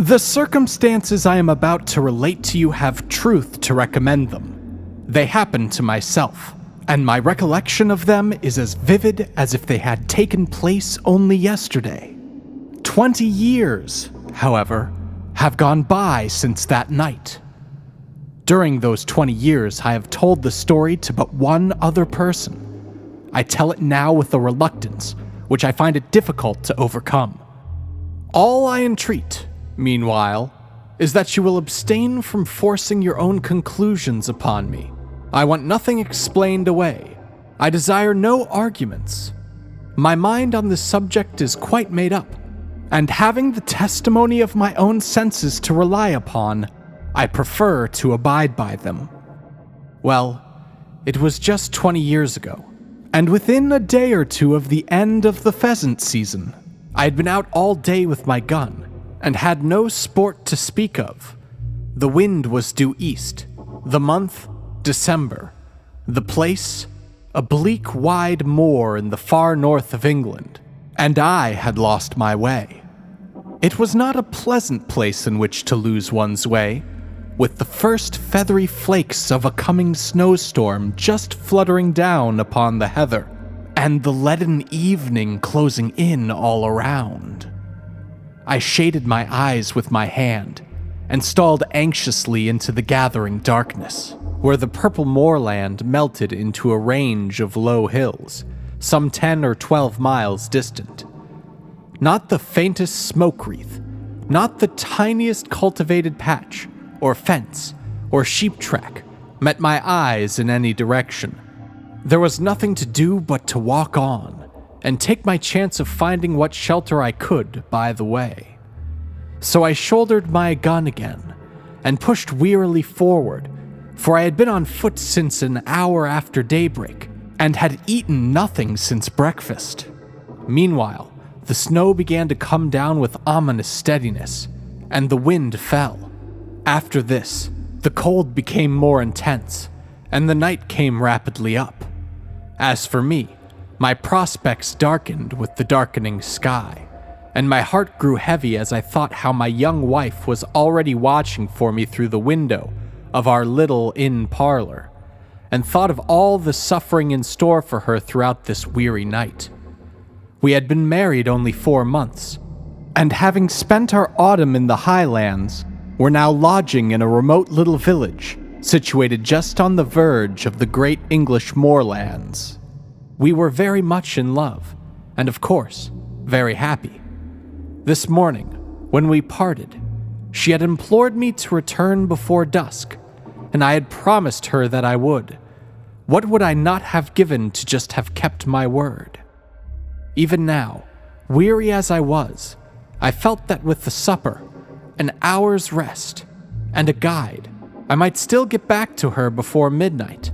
The circumstances I am about to relate to you have truth to recommend them. They happened to myself, and my recollection of them is as vivid as if they had taken place only yesterday. 20 years, however, have gone by since that night. During those 20 years, I have told the story to but one other person. I tell it now with a reluctance, which I find it difficult to overcome. All I entreat, meanwhile, is that you will abstain from forcing your own conclusions upon me. I want nothing explained away. I desire no arguments. My mind on this subject is quite made up, and having the testimony of my own senses to rely upon, I prefer to abide by them. Well, it was just 20 years ago, and within a day or two of the end of the pheasant season, I had been out all day with my gun, and had no sport to speak of. The wind was due east, the month December, the place a bleak wide moor in the far north of England, and I had lost my way. It was not a pleasant place in which to lose one's way, with the first feathery flakes of a coming snowstorm just fluttering down upon the heather, and the leaden evening closing in all around. I shaded my eyes with my hand and stalled anxiously into the gathering darkness, where the purple moorland melted into a range of low hills, some 10 or 12 miles distant. Not the faintest smoke wreath, not the tiniest cultivated patch, or fence, or sheep track met my eyes in any direction. There was nothing to do but to walk on, and take my chance of finding what shelter I could by the way. So I shouldered my gun again, and pushed wearily forward, for I had been on foot since an hour after daybreak, and had eaten nothing since breakfast. Meanwhile, the snow began to come down with ominous steadiness, and the wind fell. After this, the cold became more intense, and the night came rapidly up. As for me, my prospects darkened with the darkening sky, and my heart grew heavy as I thought how my young wife was already watching for me through the window of our little inn parlor, and thought of all the suffering in store for her throughout this weary night. We had been married only 4 months, and having spent our autumn in the highlands, were now lodging in a remote little village situated just on the verge of the great English moorlands. We were very much in love, and of course, very happy. This morning, when we parted, she had implored me to return before dusk, and I had promised her that I would. What would I not have given to just have kept my word? Even now, weary as I was, I felt that with the supper, an hour's rest, and a guide, I might still get back to her before midnight,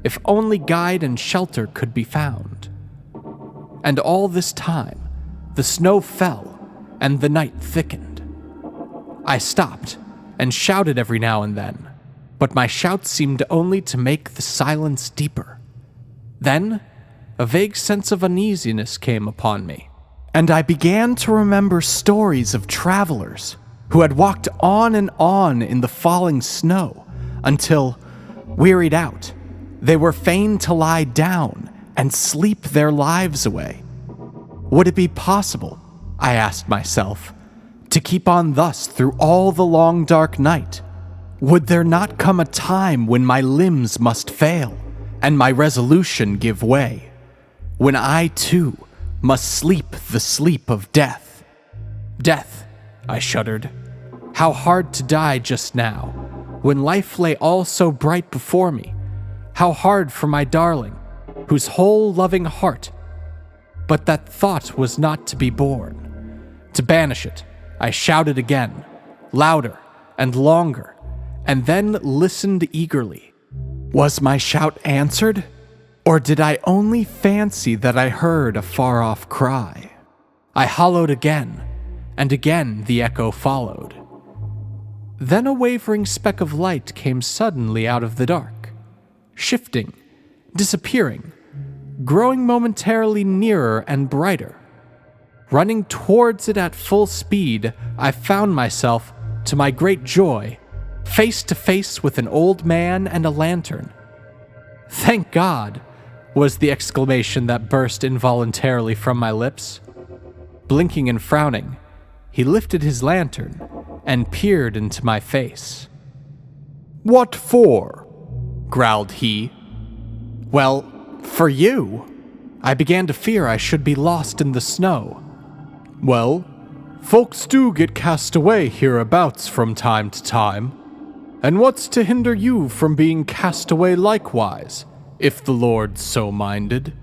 if only guide and shelter could be found. And all this time, the snow fell, and the night thickened. I stopped, and shouted every now and then, but my shouts seemed only to make the silence deeper. Then, a vague sense of uneasiness came upon me, and I began to remember stories of travelers who had walked on and on in the falling snow until, wearied out, they were fain to lie down and sleep their lives away. Would it be possible, I asked myself, to keep on thus through all the long dark night? Would there not come a time when my limbs must fail and my resolution give way, when I too must sleep the sleep of death? Death, I shuddered. How hard to die just now, when life lay all so bright before me. How hard for my darling, whose whole loving heart. But that thought was not to be borne. To banish it, I shouted again, louder and longer, and then listened eagerly. Was my shout answered, or did I only fancy that I heard a far-off cry? I hollowed again, and again the echo followed. Then a wavering speck of light came suddenly out of the dark, shifting, disappearing, growing momentarily nearer and brighter. Running towards it at full speed, I found myself to my great joy, face to face with an old man and a lantern. "Thank God," was the exclamation that burst involuntarily from my lips. Blinking and frowning, he lifted his lantern and peered into my face. "What for?" growled he. "Well, for you." I began to fear I should be lost in the snow. "Well, folks do get cast away hereabouts from time to time. And what's to hinder you from being cast away likewise, if the Lord's so minded?"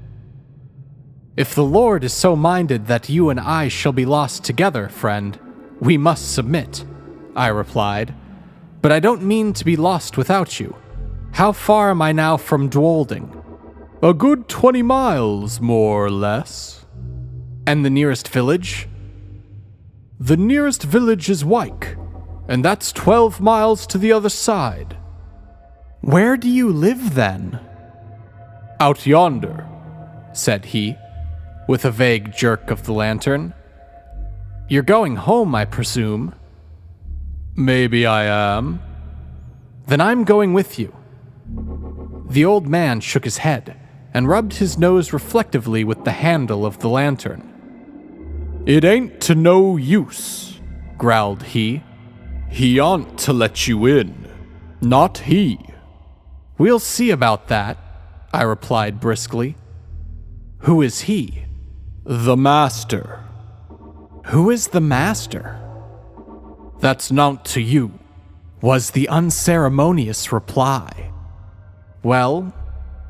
"If the Lord is so minded that you and I shall be lost together, friend, we must submit," I replied. "But I don't mean to be lost without you. How far am I now from Dwolding?" "A good 20 miles, more or less." "And the nearest village?" "The nearest village is Wyke, and that's 12 miles to the other side." "Where do you live, then?" "Out yonder," said he, with a vague jerk of the lantern. "You're going home, I presume?" "Maybe I am." "Then I'm going with you." The old man shook his head and rubbed his nose reflectively with the handle of the lantern. "It ain't to no use," growled he. "He aren't to let you in. Not he." "We'll see about that," I replied briskly. "Who is he?" "The master." "Who is the master?" "That's naught to you," was the unceremonious reply. "Well,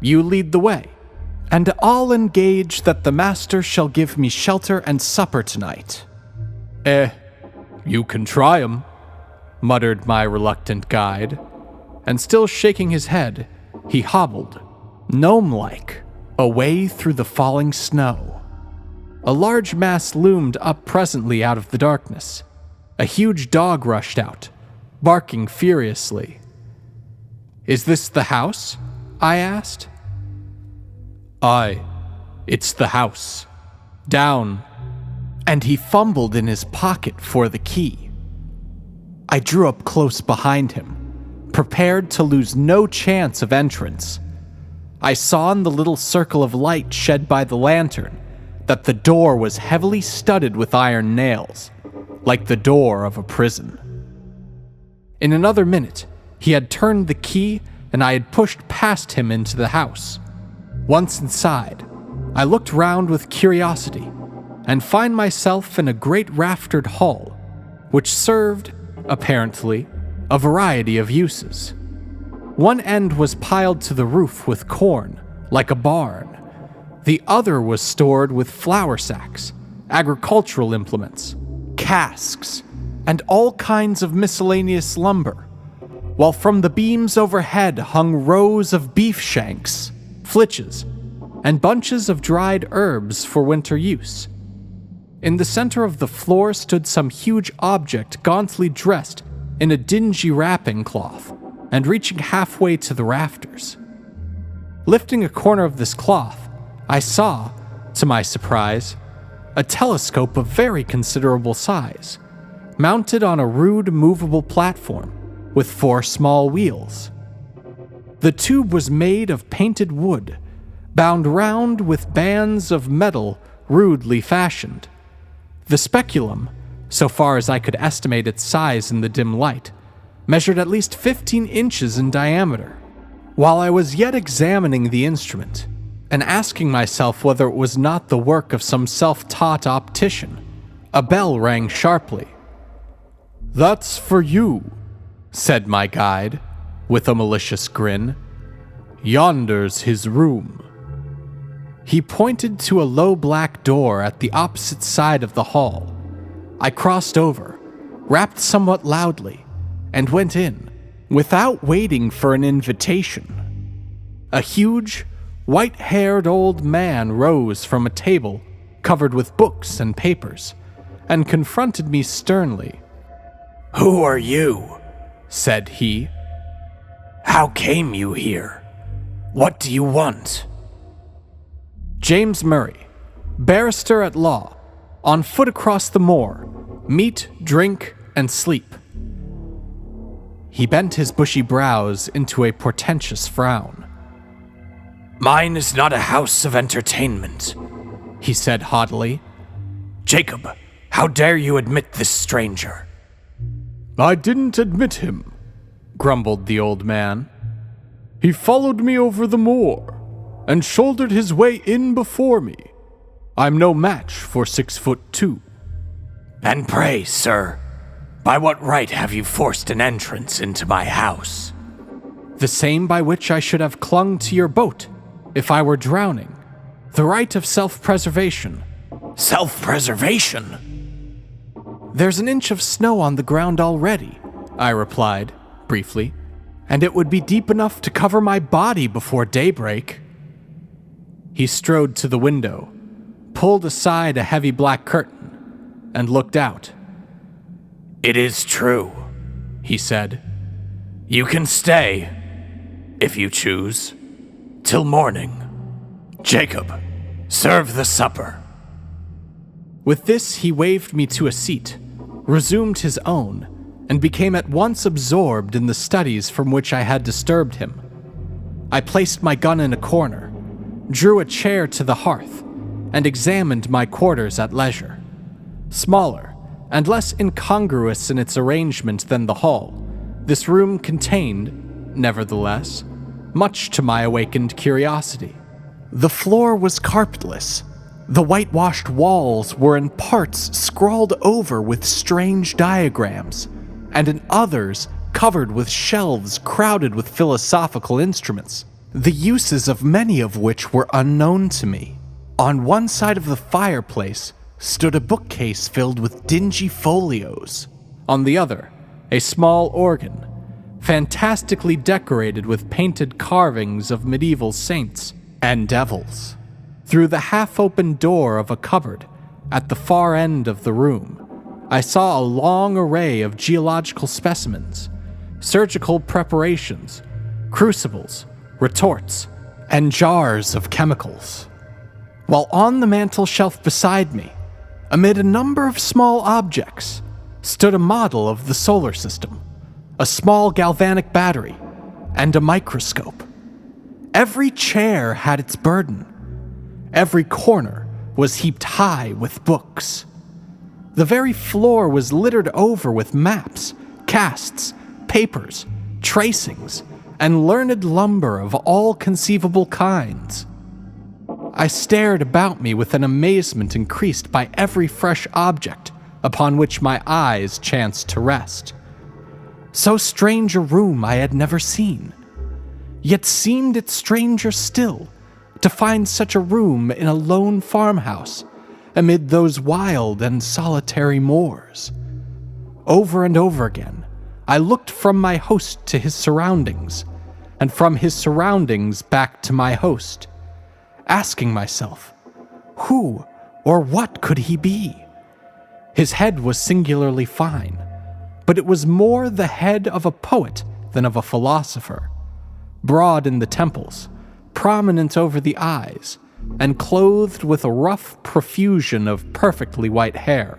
you lead the way, and I'll engage that the master shall give me shelter and supper tonight." You can try 'em," muttered my reluctant guide, and still shaking his head, he hobbled, gnome-like, away through the falling snow. A large mass loomed up presently out of the darkness. A huge dog rushed out, barking furiously. "Is this the house?" I asked. "Aye, it's the house. Down." And he fumbled in his pocket for the key. I drew up close behind him, prepared to lose no chance of entrance. I saw in the little circle of light shed by the lantern that the door was heavily studded with iron nails, like the door of a prison. In another minute, he had turned the key and I had pushed past him into the house. Once inside, I looked round with curiosity and find myself in a great raftered hall, which served, apparently, a variety of uses. One end was piled to the roof with corn, like a barn. The other was stored with flour sacks, agricultural implements, casks, and all kinds of miscellaneous lumber, while from the beams overhead hung rows of beef shanks, flitches, and bunches of dried herbs for winter use. In the center of the floor stood some huge object gauntly dressed in a dingy wrapping cloth and reaching halfway to the rafters. Lifting a corner of this cloth, I saw, to my surprise, a telescope of very considerable size, mounted on a rude movable platform with 4 small wheels. The tube was made of painted wood, bound round with bands of metal rudely fashioned. The speculum, so far as I could estimate its size in the dim light, measured at least 15 inches in diameter. While I was yet examining the instrument, and asking myself whether it was not the work of some self-taught optician, a bell rang sharply. "That's for you," said my guide, with a malicious grin. "Yonder's his room." He pointed to a low black door at the opposite side of the hall. I crossed over, rapped somewhat loudly, and went in, without waiting for an invitation. A huge, white-haired old man rose from a table covered with books and papers, and confronted me sternly. "Who are you?" said he. "How came you here? What do you want?" "James Murray, barrister at law, on foot across the moor, meat, drink, and sleep. He bent his bushy brows into a portentous frown. "Mine is not a house of entertainment," he said haughtily. "Jacob, how dare you admit this stranger?" "I didn't admit him," grumbled the old man. "He followed me over the moor and shouldered his way in before me. I'm no match for 6'2". "And pray, sir, by what right have you forced an entrance into my house?" "The same by which I should have clung to your boat if I were drowning. The right of self-preservation." "Self-preservation?" "There's an inch of snow on the ground already," I replied, briefly, "and it would be deep enough to cover my body before daybreak." He strode to the window, pulled aside a heavy black curtain, and looked out. "It is true," he said. "You can stay, if you choose, till morning. Jacob, serve the supper." With this, he waved me to a seat, resumed his own, and became at once absorbed in the studies from which I had disturbed him. I placed my gun in a corner, drew a chair to the hearth, and examined my quarters at leisure. Smaller and less incongruous in its arrangement than the hall, this room contained, nevertheless, much to my awakened curiosity. The floor was carpetless. The whitewashed walls were in parts scrawled over with strange diagrams, and in others covered with shelves crowded with philosophical instruments, the uses of many of which were unknown to me. On one side of the fireplace stood a bookcase filled with dingy folios. On the other, a small organ, fantastically decorated with painted carvings of medieval saints and devils. Through the half-open door of a cupboard at the far end of the room, I saw a long array of geological specimens, surgical preparations, crucibles, retorts, and jars of chemicals. While on the mantel shelf beside me, amid a number of small objects, stood a model of the solar system, a small galvanic battery, and a microscope. Every chair had its burden. Every corner was heaped high with books. The very floor was littered over with maps, casts, papers, tracings, and learned lumber of all conceivable kinds. I stared about me with an amazement increased by every fresh object upon which my eyes chanced to rest. So strange a room I had never seen. Yet seemed it stranger still to find such a room in a lone farmhouse amid those wild and solitary moors. Over and over again, I looked from my host to his surroundings, and from his surroundings back to my host, asking myself, who or what could he be? His head was singularly fine, but it was more the head of a poet than of a philosopher, broad in the temples, prominent over the eyes, and clothed with a rough profusion of perfectly white hair.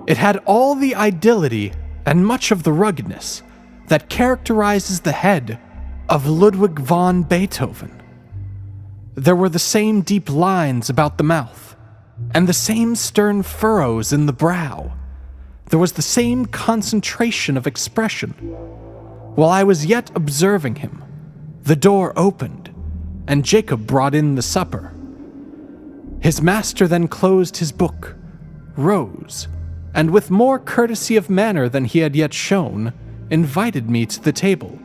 It had all the idylity and much of the ruggedness that characterizes the head of Ludwig von Beethoven. There were the same deep lines about the mouth, and the same stern furrows in the brow. There was the same concentration of expression. While I was yet observing him, the door opened, and Jacob brought in the supper. His master then closed his book, rose, and with more courtesy of manner than he had yet shown, invited me to the table.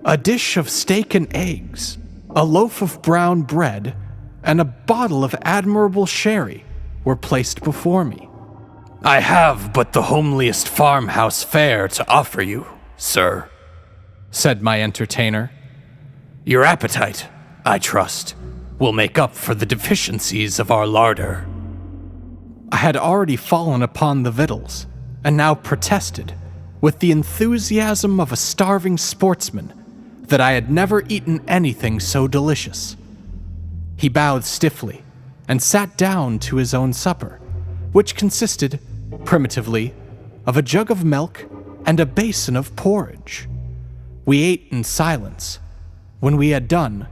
A dish of steak and eggs, a loaf of brown bread, and a bottle of admirable sherry were placed before me. "I have but the homeliest farmhouse fare to offer you, sir," said my entertainer. "Your appetite, I trust, will make up for the deficiencies of our larder." I had already fallen upon the victuals, and now protested, with the enthusiasm of a starving sportsman, that I had never eaten anything so delicious. He bowed stiffly, and sat down to his own supper, which consisted, primitively, of a jug of milk and a basin of porridge. We ate in silence. When we had done,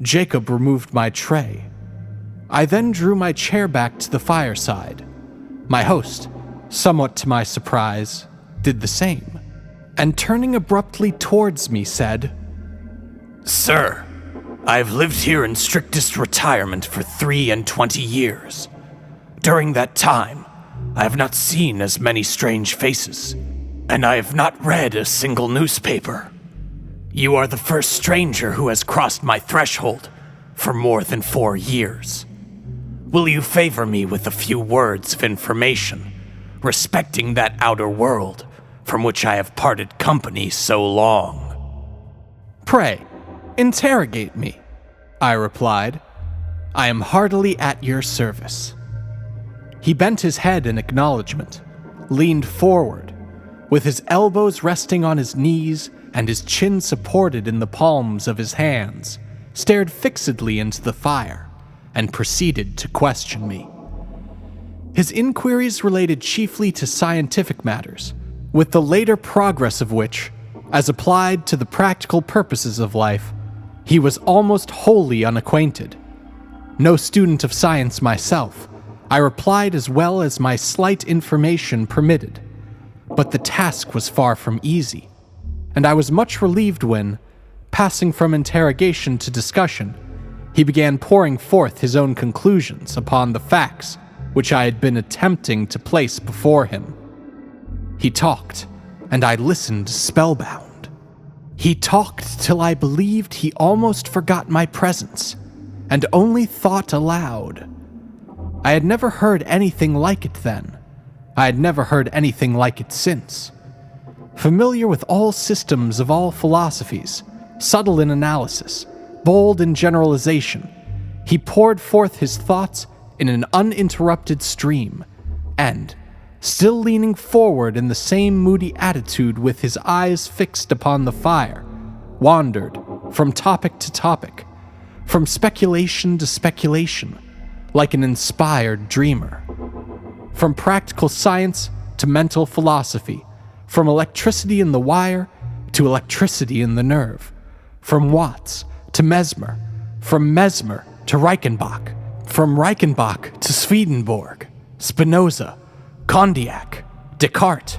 Jacob removed my tray. I then drew my chair back to the fireside. My host, somewhat to my surprise, did the same, and turning abruptly towards me said, "Sir, I have lived here in strictest retirement for 23 years. During that time, I have not seen as many strange faces, and I have not read a single newspaper. You are the first stranger who has crossed my threshold for more than 4 years. Will you favor me with a few words of information respecting that outer world from which I have parted company so long?" "Pray, interrogate me," I replied. "I am heartily at your service." He bent his head in acknowledgement, leaned forward, with his elbows resting on his knees and his chin supported in the palms of his hands, stared fixedly into the fire, and proceeded to question me. His inquiries related chiefly to scientific matters, with the later progress of which, as applied to the practical purposes of life, he was almost wholly unacquainted. No student of science myself, I replied as well as my slight information permitted, but the task was far from easy, and I was much relieved when, passing from interrogation to discussion, he began pouring forth his own conclusions upon the facts which I had been attempting to place before him. He talked, and I listened spellbound. He talked till I believed he almost forgot my presence, and only thought aloud. I had never heard anything like it then. I had never heard anything like it since. Familiar with all systems of all philosophies, subtle in analysis, bold in generalization, he poured forth his thoughts in an uninterrupted stream, and, still leaning forward in the same moody attitude with his eyes fixed upon the fire, wandered from topic to topic, from speculation to speculation, like an inspired dreamer. From practical science to mental philosophy, from electricity in the wire to electricity in the nerve, from Watts to Mesmer, from Mesmer to Reichenbach, from Reichenbach to Swedenborg, Spinoza, Condillac, Descartes,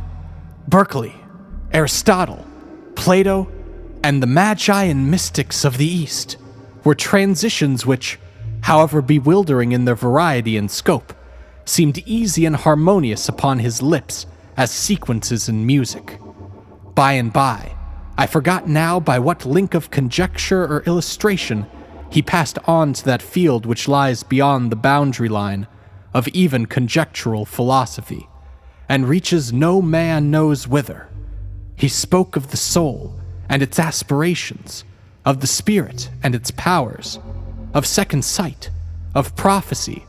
Berkeley, Aristotle, Plato, and the Magi and mystics of the East were transitions which, however bewildering in their variety and scope, seemed easy and harmonious upon his lips as sequences in music. By and by, I forgot now by what link of conjecture or illustration he passed on to that field which lies beyond the boundary line of even conjectural philosophy, and reaches no man knows whither. He spoke of the soul and its aspirations, of the spirit and its powers, of second sight, of prophecy,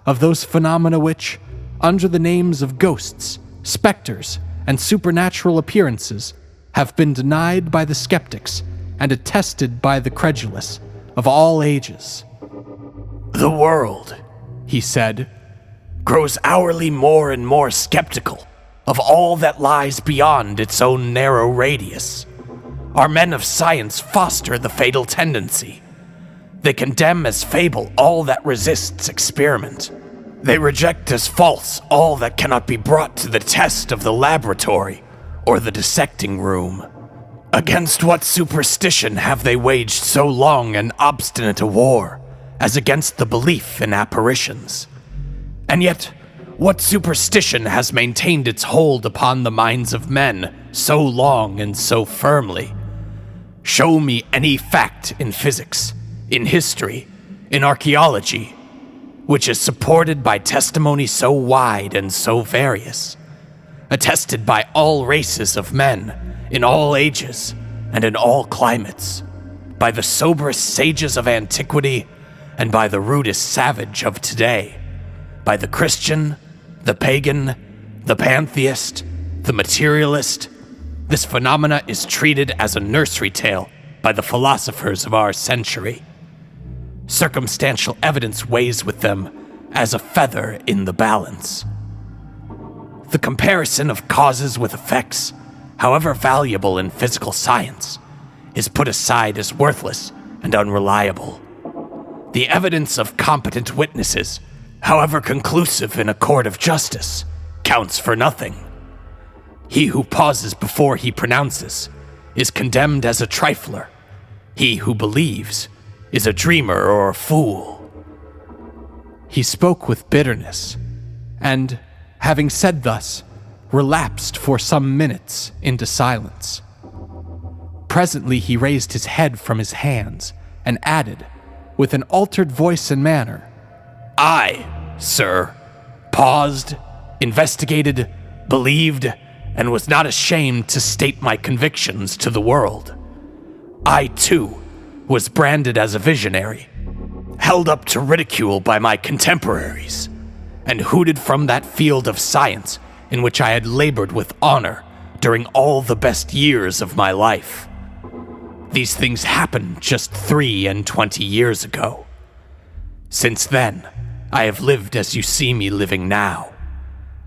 of those phenomena which, under the names of ghosts, specters, and supernatural appearances, have been denied by the skeptics and attested by the credulous of all ages. "The world," he said, "grows hourly more and more skeptical of all that lies beyond its own narrow radius. Our men of science foster the fatal tendency. They condemn as fable all that resists experiment. They reject as false all that cannot be brought to the test of the laboratory or the dissecting room. Against what superstition have they waged so long and obstinate a war as against the belief in apparitions? And yet, what superstition has maintained its hold upon the minds of men so long and so firmly? Show me any fact in physics, in history, in archaeology, which is supported by testimony so wide and so various, attested by all races of men, in all ages, and in all climates, by the soberest sages of antiquity, and by the rudest savage of today, by the Christian, the pagan, the pantheist, the materialist. This phenomena is treated as a nursery tale by the philosophers of our century. Circumstantial evidence weighs with them as a feather in the balance. The comparison of causes with effects, however valuable in physical science, is put aside as worthless and unreliable. The evidence of competent witnesses, however conclusive in a court of justice, counts for nothing. He who pauses before he pronounces is condemned as a trifler. He who believes is a dreamer or a fool. He spoke with bitterness, and, having said thus, relapsed for some minutes into silence. Presently he raised his head from his hands and added, with an altered voice and manner, I, sir, paused, investigated, believed, and was not ashamed to state my convictions to the world. I, too, was branded as a visionary, held up to ridicule by my contemporaries, and hooted from that field of science in which I had labored with honor during all the best years of my life. These things happened just 23 years ago. Since then, I have lived as you see me living now,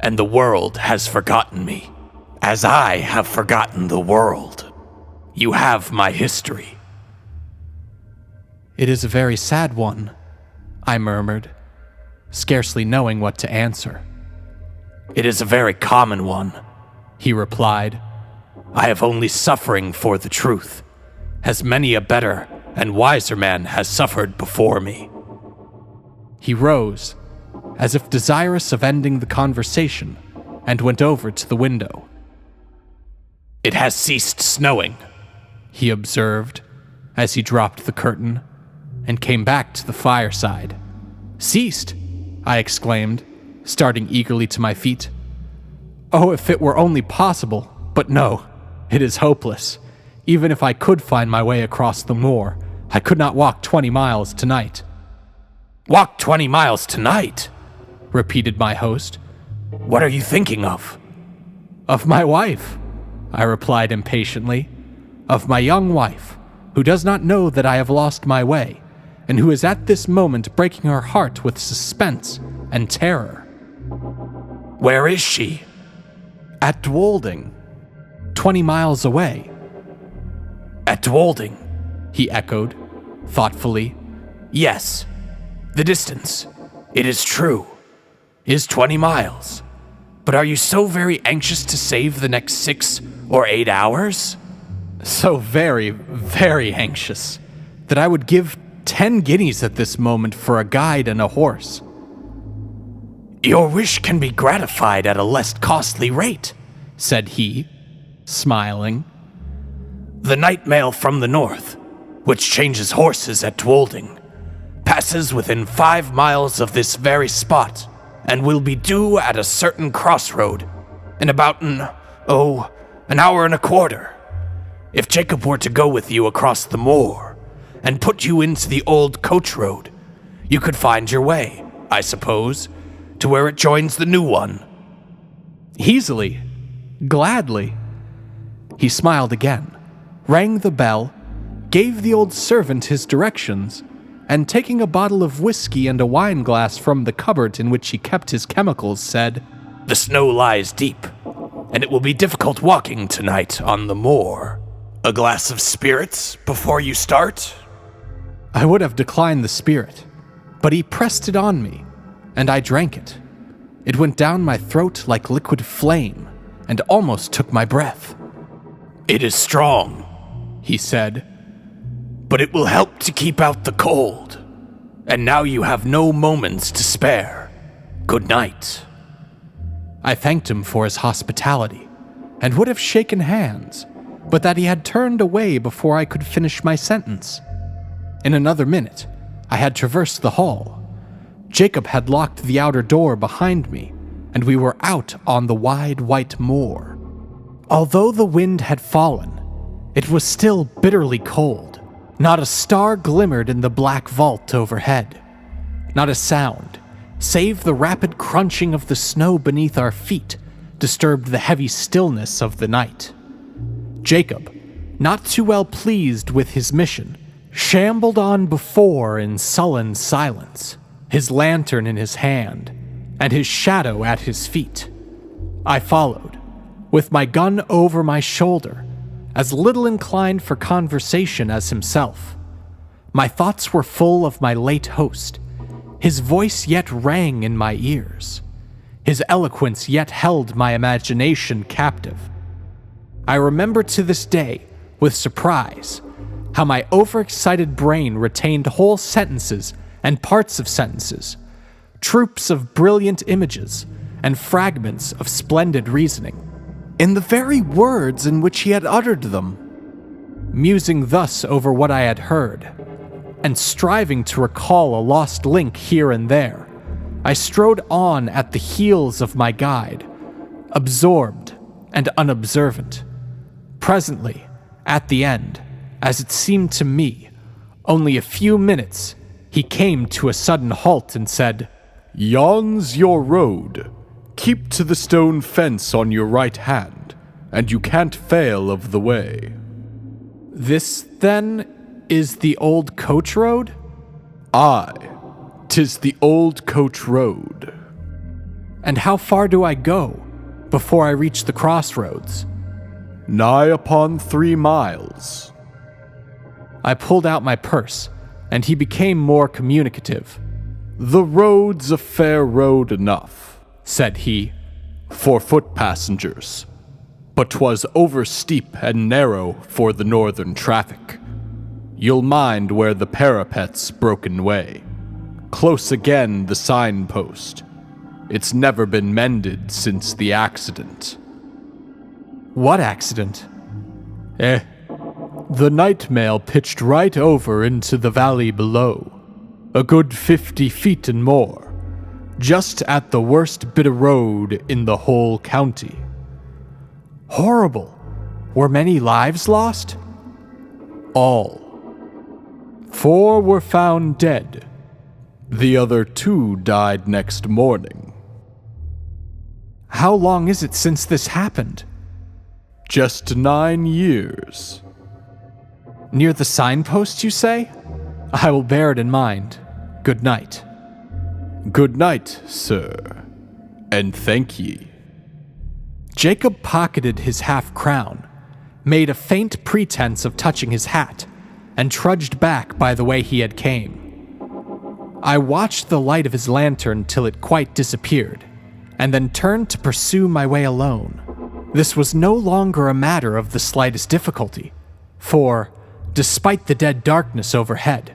and the world has forgotten me, as I have forgotten the world. You have my history. "It is a very sad one," I murmured, scarcely knowing what to answer. It is a very common one, he replied. I have only suffering for the truth, as many a better and wiser man has suffered before me. He rose, as if desirous of ending the conversation, and went over to the window. It has ceased snowing, he observed, as he dropped the curtain and came back to the fireside. "Ceased?" I exclaimed, starting eagerly to my feet. "Oh, if it were only possible, but no, it is hopeless. Even if I could find my way across the moor, I could not walk 20 miles tonight." "Walk 20 miles tonight?" repeated my host. "What are you thinking of?" "Of my wife," I replied impatiently. "Of my young wife, who does not know that I have lost my way, and who is at this moment breaking her heart with suspense and terror." "Where is she?" "At Dwolding, 20 miles away." "At Dwolding," he echoed, thoughtfully. "Yes, the distance, it is true, is 20 miles. But are you so very anxious to save the next 6 or 8 hours?" "So very, very anxious, that I would give 10 guineas at this moment for a guide and a horse." "Your wish can be gratified at a less costly rate," said he, smiling. "The night mail from the north, which changes horses at Dwolding, passes within 5 miles of this very spot, and will be due at a certain crossroad in about an hour and a quarter. If Jacob were to go with you across the moor and put you into the old coach road, you could find your way, I suppose, to where it joins the new one." "Easily. Gladly." He smiled again, rang the bell, gave the old servant his directions, and taking a bottle of whiskey and a wine-glass from the cupboard in which he kept his chemicals, said, "The snow lies deep, and it will be difficult walking tonight on the moor. A glass of spirits before you start?" I would have declined the spirit, but he pressed it on me, and I drank it. It went down my throat like liquid flame, and almost took my breath. "It is strong," he said, "but it will help to keep out the cold. And now you have no moments to spare. Good night." I thanked him for his hospitality, and would have shaken hands, but that he had turned away before I could finish my sentence. In another minute, I had traversed the hall. Jacob had locked the outer door behind me, and we were out on the wide white moor. Although the wind had fallen, it was still bitterly cold. Not a star glimmered in the black vault overhead. Not a sound, save the rapid crunching of the snow beneath our feet, disturbed the heavy stillness of the night. Jacob, not too well pleased with his mission, shambled on before in sullen silence, his lantern in his hand, and his shadow at his feet. I followed, with my gun over my shoulder, as little inclined for conversation as himself. My thoughts were full of my late host. His voice yet rang in my ears. His eloquence yet held my imagination captive. I remember to this day, with surprise, how my overexcited brain retained whole sentences and parts of sentences, troops of brilliant images, and fragments of splendid reasoning, in the very words in which he had uttered them. Musing thus over what I had heard, and striving to recall a lost link here and there, I strode on at the heels of my guide, absorbed and unobservant. Presently, at the end, as it seemed to me, only a few minutes, he came to a sudden halt and said, "Yon's your road. Keep to the stone fence on your right hand, and you can't fail of the way." "This, then, is the old coach road?" "Aye, 'tis the old coach road." "And how far do I go before I reach the crossroads?" "Nigh upon 3 miles." I pulled out my purse, and he became more communicative. "The road's a fair road enough," said he, "for foot passengers, but 'twas over steep and narrow for the northern traffic. You'll mind where the parapet's broken way. Close again the signpost. It's never been mended since the accident." "What accident?" The night mail pitched right over into the valley below, a good 50 feet and more, just at the worst bit of road in the whole county." "Horrible! Were many lives lost?" "All. 4 were found dead. The other 2 died next morning." "How long is it since this happened?" "Just 9 years." "Near the signpost, you say? I will bear it in mind. Good night." "Good night, sir, and thank ye." Jacob pocketed his half-crown, made a faint pretense of touching his hat, and trudged back by the way he had came. I watched the light of his lantern till it quite disappeared, and then turned to pursue my way alone. This was no longer a matter of the slightest difficulty, for, despite the dead darkness overhead,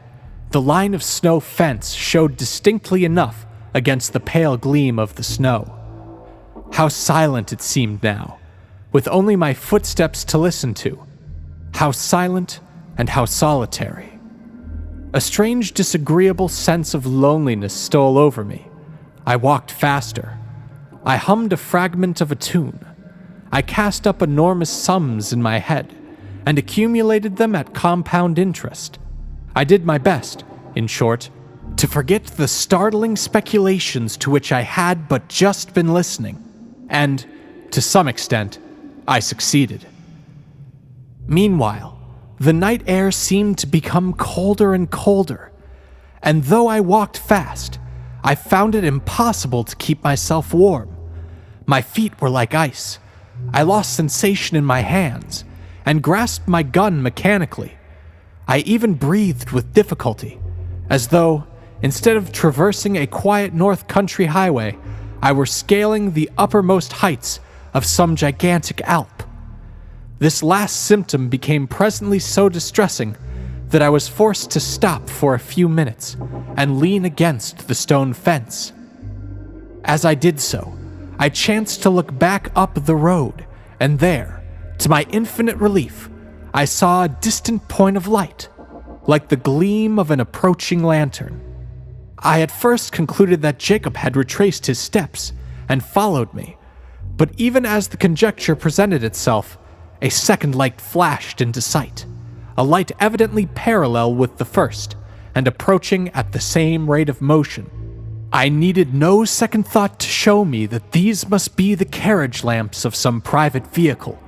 the line of snow fence showed distinctly enough against the pale gleam of the snow. How silent it seemed now, with only my footsteps to listen to. How silent and how solitary. A strange, disagreeable sense of loneliness stole over me. I walked faster. I hummed a fragment of a tune. I cast up enormous sums in my head, and accumulated them at compound interest. I did my best, in short, to forget the startling speculations to which I had but just been listening, and, to some extent, I succeeded. Meanwhile, the night air seemed to become colder and colder, and though I walked fast, I found it impossible to keep myself warm. My feet were like ice. I lost sensation in my hands, and grasped my gun mechanically. I even breathed with difficulty, as though, instead of traversing a quiet north country highway, I were scaling the uppermost heights of some gigantic Alp. This last symptom became presently so distressing that I was forced to stop for a few minutes and lean against the stone fence. As I did so, I chanced to look back up the road, and there, to my infinite relief, I saw a distant point of light, like the gleam of an approaching lantern. I at first concluded that Jacob had retraced his steps and followed me, but even as the conjecture presented itself, a second light flashed into sight, a light evidently parallel with the first, and approaching at the same rate of motion. I needed no second thought to show me that these must be the carriage lamps of some private vehicle,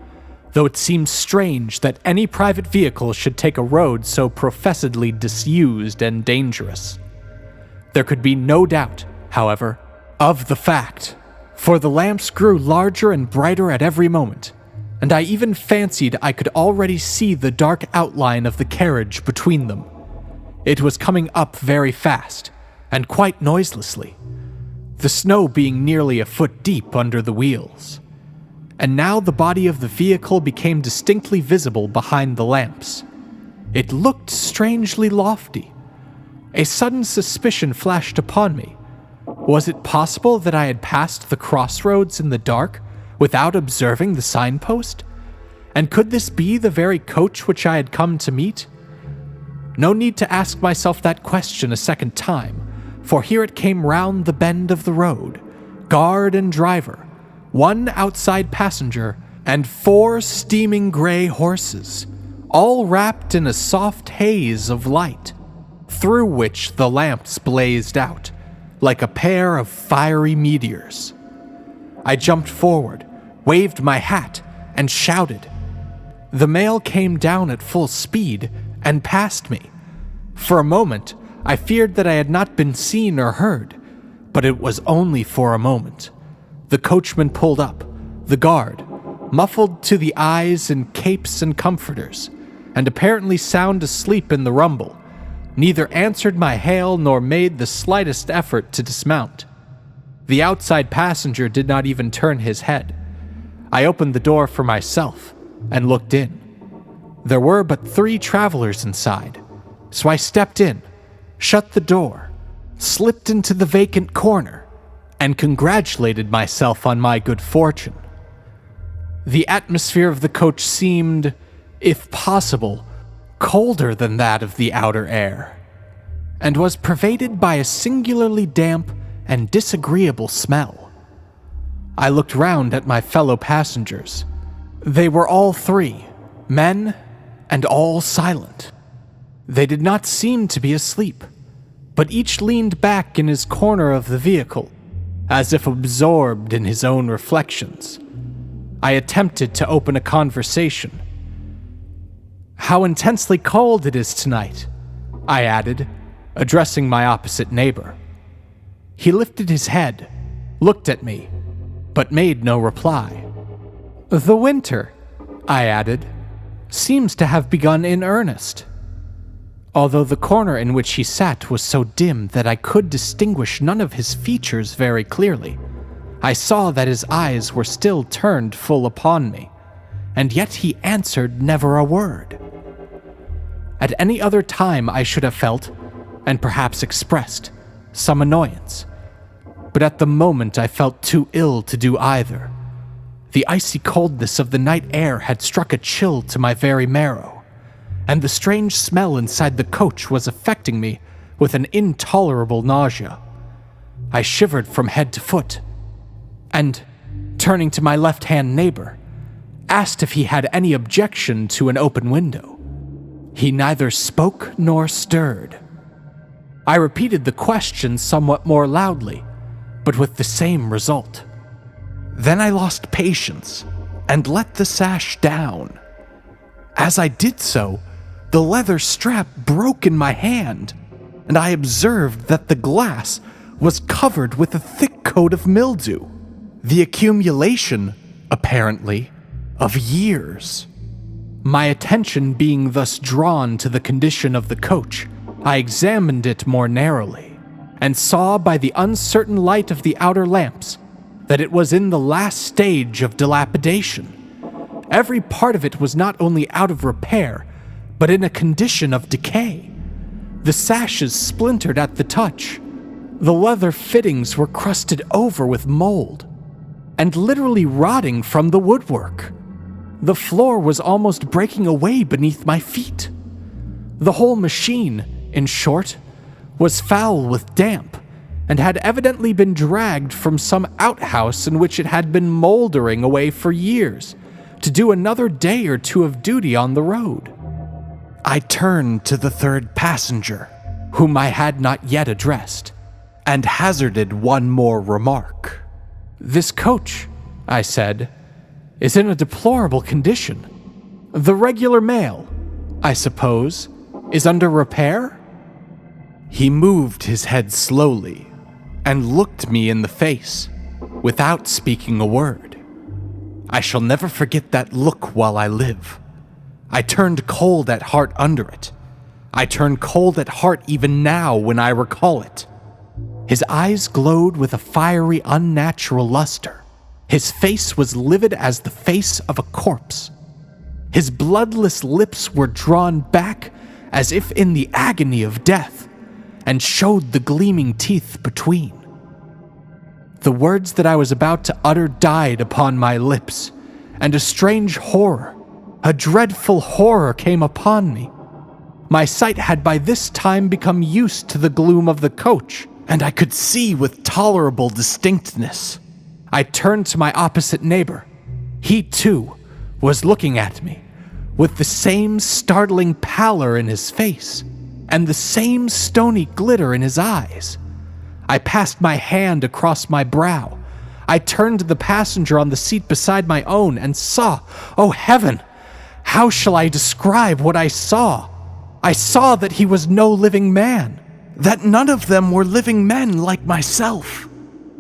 though it seems strange that any private vehicle should take a road so professedly disused and dangerous. There could be no doubt, however, of the fact, for the lamps grew larger and brighter at every moment, and I even fancied I could already see the dark outline of the carriage between them. It was coming up very fast, and quite noiselessly, the snow being nearly a foot deep under the wheels. And now the body of the vehicle became distinctly visible behind the lamps. It looked strangely lofty. A sudden suspicion flashed upon me. Was it possible that I had passed the crossroads in the dark without observing the signpost? And could this be the very coach which I had come to meet? No need to ask myself that question a second time, for here it came round the bend of the road, guard and driver, one outside passenger, and 4 steaming gray horses, all wrapped in a soft haze of light, through which the lamps blazed out, like a pair of fiery meteors. I jumped forward, waved my hat, and shouted. The mail came down at full speed and passed me. For a moment, I feared that I had not been seen or heard, but it was only for a moment. The coachman pulled up, the guard, muffled to the eyes in capes and comforters, and apparently sound asleep in the rumble, neither answered my hail nor made the slightest effort to dismount. The outside passenger did not even turn his head. I opened the door for myself and looked in. There were but 3 travelers inside, so I stepped in, shut the door, slipped into the vacant corner, and congratulated myself on my good fortune. The atmosphere of the coach seemed, if possible, colder than that of the outer air, and was pervaded by a singularly damp and disagreeable smell. I looked round at my fellow passengers. They were all 3, men, and all silent. They did not seem to be asleep, but each leaned back in his corner of the vehicle, as if absorbed in his own reflections. I attempted to open a conversation. "How intensely cold it is tonight," I added, addressing my opposite neighbor. He lifted his head, looked at me, but made no reply. "The winter," I added, "seems to have begun in earnest." Although the corner in which he sat was so dim that I could distinguish none of his features very clearly, I saw that his eyes were still turned full upon me, and yet he answered never a word. At any other time I should have felt, and perhaps expressed, some annoyance, but at the moment I felt too ill to do either. The icy coldness of the night air had struck a chill to my very marrow, and the strange smell inside the coach was affecting me with an intolerable nausea. I shivered from head to foot, and, turning to my left-hand neighbor, asked if he had any objection to an open window. He neither spoke nor stirred. I repeated the question somewhat more loudly, but with the same result. Then I lost patience and let the sash down. As I did so, the leather strap broke in my hand, and I observed that the glass was covered with a thick coat of mildew, the accumulation, apparently, of years. My attention being thus drawn to the condition of the coach, I examined it more narrowly, and saw by the uncertain light of the outer lamps that it was in the last stage of dilapidation. Every part of it was not only out of repair, but in a condition of decay. The sashes splintered at the touch. The leather fittings were crusted over with mold, and literally rotting from the woodwork. The floor was almost breaking away beneath my feet. The whole machine, in short, was foul with damp, and had evidently been dragged from some outhouse in which it had been moldering away for years, to do another day or 2 of duty on the road. I turned to the 3rd passenger, whom I had not yet addressed, and hazarded one more remark. "This coach," I said, "is in a deplorable condition. The regular mail, I suppose, is under repair?" He moved his head slowly and looked me in the face without speaking a word. I shall never forget that look while I live. I turned cold at heart under it. I turn cold at heart even now when I recall it. His eyes glowed with a fiery, unnatural luster. His face was livid as the face of a corpse. His bloodless lips were drawn back as if in the agony of death, and showed the gleaming teeth between. The words that I was about to utter died upon my lips, and a strange horror, a dreadful horror came upon me. My sight had by this time become used to the gloom of the coach, and I could see with tolerable distinctness. I turned to my opposite neighbor. He, too, was looking at me, with the same startling pallor in his face, and the same stony glitter in his eyes. I passed my hand across my brow. I turned to the passenger on the seat beside my own and saw, oh heaven, how shall I describe what I saw? I saw that he was no living man, that none of them were living men like myself.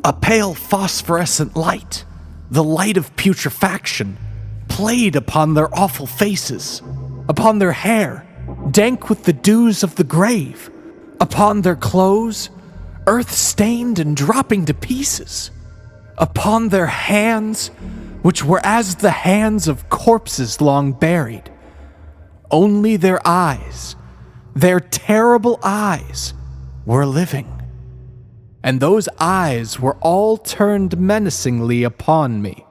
A pale phosphorescent light, the light of putrefaction, played upon their awful faces, upon their hair, dank with the dews of the grave, upon their clothes, earth-stained and dropping to pieces, upon their hands, which were as the hands of corpses long buried. Only their eyes, their terrible eyes, were living. And those eyes were all turned menacingly upon me.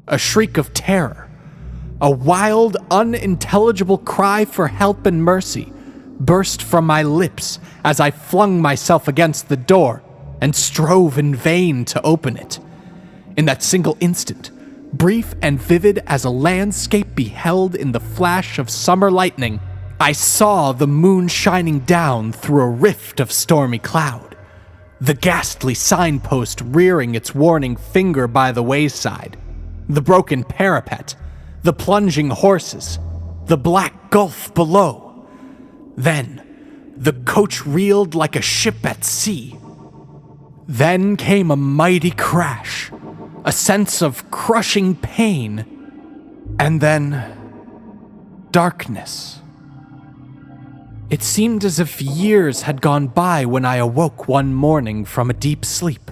A shriek of terror, a wild, unintelligible cry for help and mercy burst from my lips as I flung myself against the door and strove in vain to open it. In that single instant, brief and vivid as a landscape beheld in the flash of summer lightning, I saw the moon shining down through a rift of stormy cloud, the ghastly signpost rearing its warning finger by the wayside, the broken parapet, the plunging horses, the black gulf below. Then, the coach reeled like a ship at sea. Then came a mighty crash, a sense of crushing pain, and then darkness. It seemed as if years had gone by when I awoke one morning from a deep sleep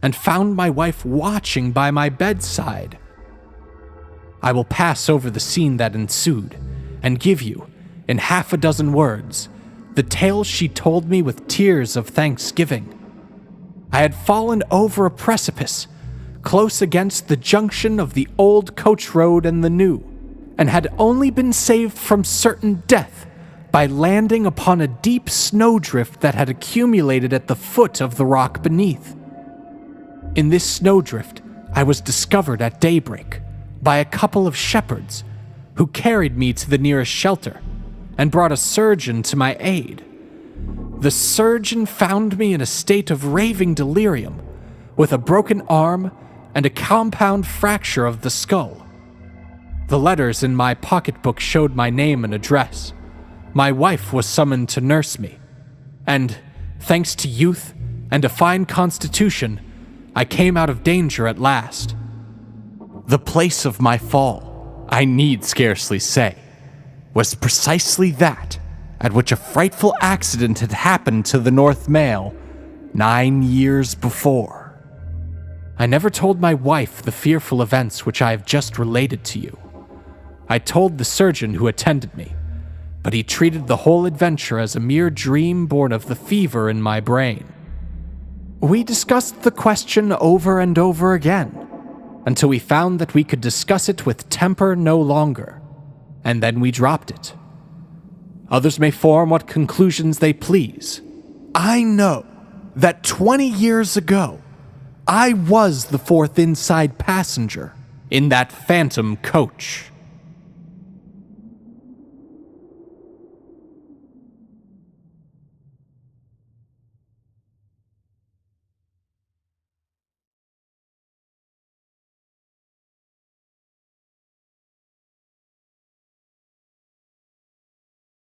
and found my wife watching by my bedside. I will pass over the scene that ensued and give you, in half a dozen words, the tale she told me with tears of thanksgiving. I had fallen over a precipice, close against the junction of the old coach road and the new, and had only been saved from certain death by landing upon a deep snowdrift that had accumulated at the foot of the rock beneath. In this snowdrift, I was discovered at daybreak by a couple of shepherds who carried me to the nearest shelter and brought a surgeon to my aid. The surgeon found me in a state of raving delirium, with a broken arm and a compound fracture of the skull. The letters in my pocketbook showed my name and address. My wife was summoned to nurse me, and, thanks to youth and a fine constitution, I came out of danger at last. The place of my fall, I need scarcely say, was precisely that at which a frightful accident had happened to the North Mail 9 years before. I never told my wife the fearful events which I have just related to you. I told the surgeon who attended me, but he treated the whole adventure as a mere dream born of the fever in my brain. We discussed the question over and over again, until we found that we could discuss it with temper no longer, and then we dropped it. Others may form what conclusions they please. I know that 20 years ago, I was the fourth inside passenger in that phantom coach.